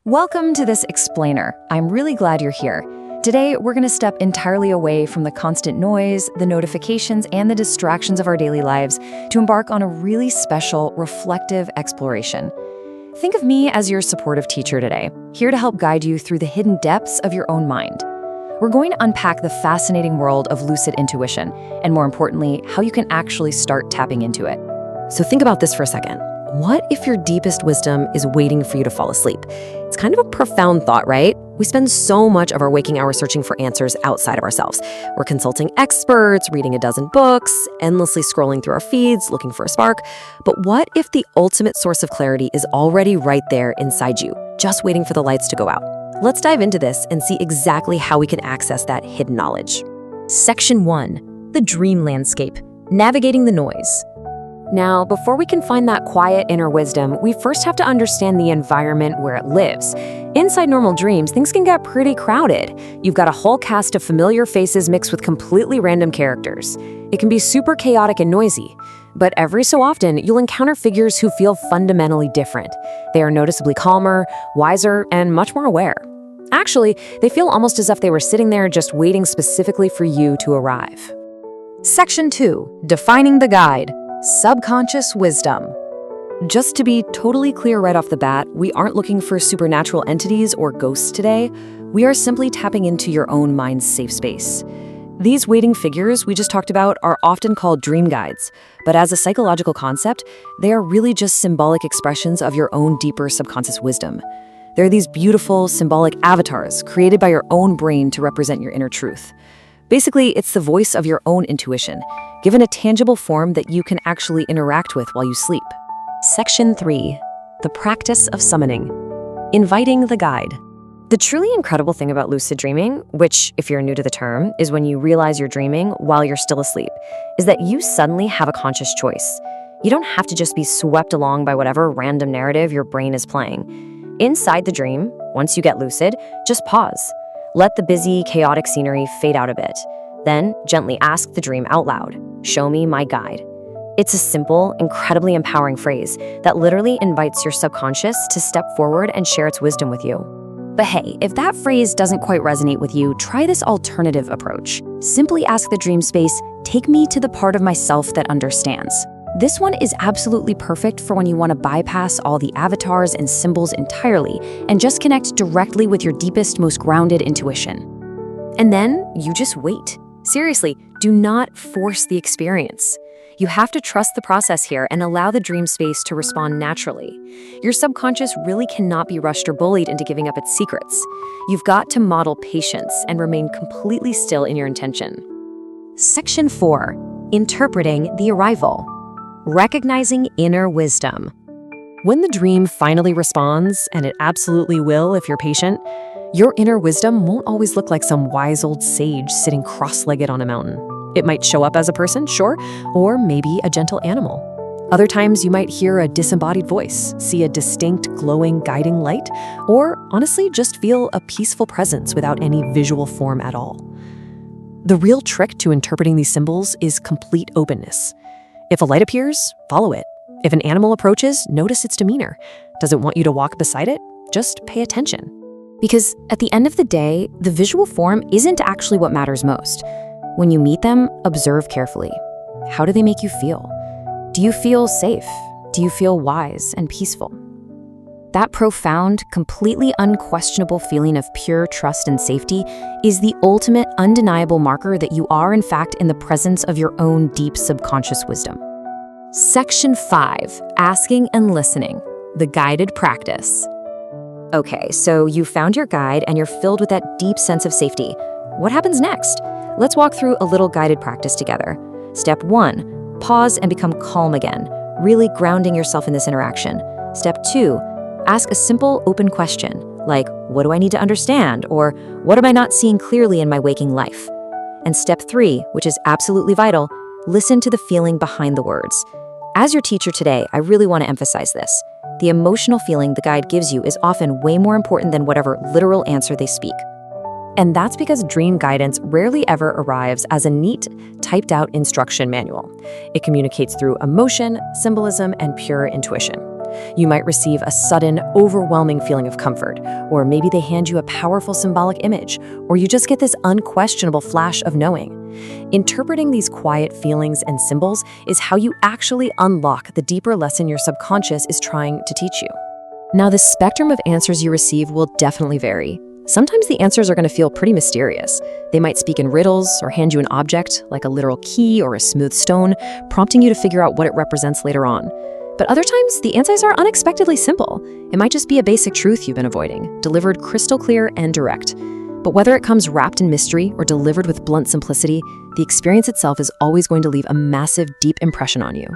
Welcome to this explainer. I'm really glad you're here. Today, we're going to step entirely away from the constant noise, the notifications, and the distractions of our daily lives to embark on a really special, reflective exploration. Think of me as your supportive teacher today, here to help guide you through the hidden depths of your own mind. We're going to unpack the fascinating world of lucid intuition, and more importantly, how you can actually start tapping into it. So think about this for a second. What if your deepest wisdom is waiting for you to fall asleep? It's kind of a profound thought, right? We spend so much of our waking hours searching for answers outside of ourselves. We're consulting experts, reading a dozen books, endlessly scrolling through our feeds, looking for a spark. But what if the ultimate source of clarity is already right there inside you, just waiting for the lights to go out? Let's dive into this and see exactly how we can access that hidden knowledge. Section 1. The dream landscape. Navigating the noise. Now, before we can find that quiet inner wisdom, we first have to understand the environment where it lives. Inside normal dreams, things can get pretty crowded. You've got a whole cast of familiar faces mixed with completely random characters. It can be super chaotic and noisy. But every so often, you'll encounter figures who feel fundamentally different. They are noticeably calmer, wiser, and much more aware. Actually, they feel almost as if they were sitting there just waiting specifically for you to arrive. Section 2. Defining the guide. Subconscious wisdom. Just to be totally clear right off the bat, we aren't looking for supernatural entities or ghosts today. We are simply tapping into your own mind's safe space. These waiting figures we just talked about are often called dream guides, but as a psychological concept, they are really just symbolic expressions of your own deeper subconscious wisdom. They're these beautiful, symbolic avatars created by your own brain to represent your inner truth. Basically, it's the voice of your own intuition, given a tangible form that you can actually interact with while you sleep. Section 3. The practice of summoning. Inviting the guide. The truly incredible thing about lucid dreaming, which, if you're new to the term, is when you realize you're dreaming while you're still asleep, is that you suddenly have a conscious choice. You don't have to just be swept along by whatever random narrative your brain is playing. Inside the dream, once you get lucid, just pause. Let the busy, chaotic scenery fade out a bit. Then, gently ask the dream out loud, "Show me my guide." It's a simple, incredibly empowering phrase that literally invites your subconscious to step forward and share its wisdom with you. But hey, if that phrase doesn't quite resonate with you, try this alternative approach. Simply ask the dream space, "Take me to the part of myself that understands." This one is absolutely perfect for when you want to bypass all the avatars and symbols entirely and just connect directly with your deepest, most grounded intuition. And then you just wait. Seriously, do not force the experience. You have to trust the process here and allow the dream space to respond naturally. Your subconscious really cannot be rushed or bullied into giving up its secrets. You've got to model patience and remain completely still in your intention. Section 4. Interpreting the arrival. Recognizing inner wisdom. When the dream finally responds, and it absolutely will if you're patient, your inner wisdom won't always look like some wise old sage sitting cross-legged on a mountain. It might show up as a person, sure, or maybe a gentle animal. Other times you might hear a disembodied voice, see a distinct, glowing, guiding light, or honestly just feel a peaceful presence without any visual form at all. The real trick to interpreting these symbols is complete openness. If a light appears, follow it. If an animal approaches, notice its demeanor. Does it want you to walk beside it? Just pay attention. Because at the end of the day, the visual form isn't actually what matters most. When you meet them, observe carefully. How do they make you feel? Do you feel safe? Do you feel wise and peaceful? That profound, completely unquestionable feeling of pure trust and safety is the ultimate undeniable marker that you are in fact in the presence of your own deep subconscious wisdom. Section 5. Asking and listening. The guided practice. Okay, so you found your guide and you're filled with that deep sense of safety. What happens next? Let's walk through a little guided practice together. Step 1. Pause and become calm again, really grounding yourself in this interaction. Step 2. Ask a simple, open question, like, what do I need to understand? Or what am I not seeing clearly in my waking life? And step 3, which is absolutely vital, listen to the feeling behind the words. As your teacher today, I really want to emphasize this. The emotional feeling the guide gives you is often way more important than whatever literal answer they speak. And that's because dream guidance rarely ever arrives as a neat, typed-out instruction manual. It communicates through emotion, symbolism, and pure intuition. You might receive a sudden, overwhelming feeling of comfort, or maybe they hand you a powerful symbolic image, or you just get this unquestionable flash of knowing. Interpreting these quiet feelings and symbols is how you actually unlock the deeper lesson your subconscious is trying to teach you. Now, the spectrum of answers you receive will definitely vary. Sometimes the answers are going to feel pretty mysterious. They might speak in riddles or hand you an object, like a literal key or a smooth stone, prompting you to figure out what it represents later on. But other times, the answers are unexpectedly simple. It might just be a basic truth you've been avoiding, delivered crystal clear and direct. But whether it comes wrapped in mystery or delivered with blunt simplicity, the experience itself is always going to leave a massive, deep impression on you.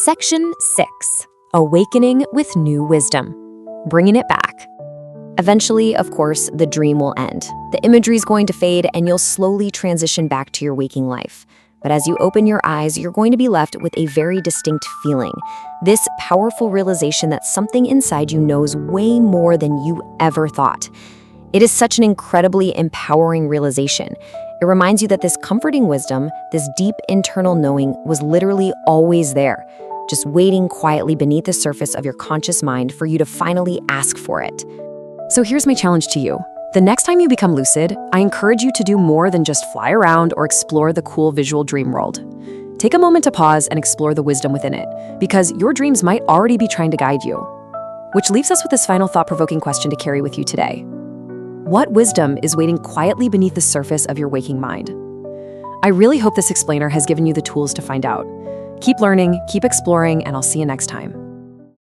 Section 6. Awakening with new wisdom. Bringing it back. Eventually, of course, the dream will end. The imagery is going to fade and you'll slowly transition back to your waking life. But as you open your eyes, you're going to be left with a very distinct feeling. This powerful realization that something inside you knows way more than you ever thought. It is such an incredibly empowering realization. It reminds you that this comforting wisdom, this deep internal knowing, was literally always there, just waiting quietly beneath the surface of your conscious mind for you to finally ask for it. So here's my challenge to you. The next time you become lucid, I encourage you to do more than just fly around or explore the cool visual dream world. Take a moment to pause and explore the wisdom within it, because your dreams might already be trying to guide you. Which leaves us with this final thought-provoking question to carry with you today. What wisdom is waiting quietly beneath the surface of your waking mind? I really hope this explainer has given you the tools to find out. Keep learning, keep exploring, and I'll see you next time.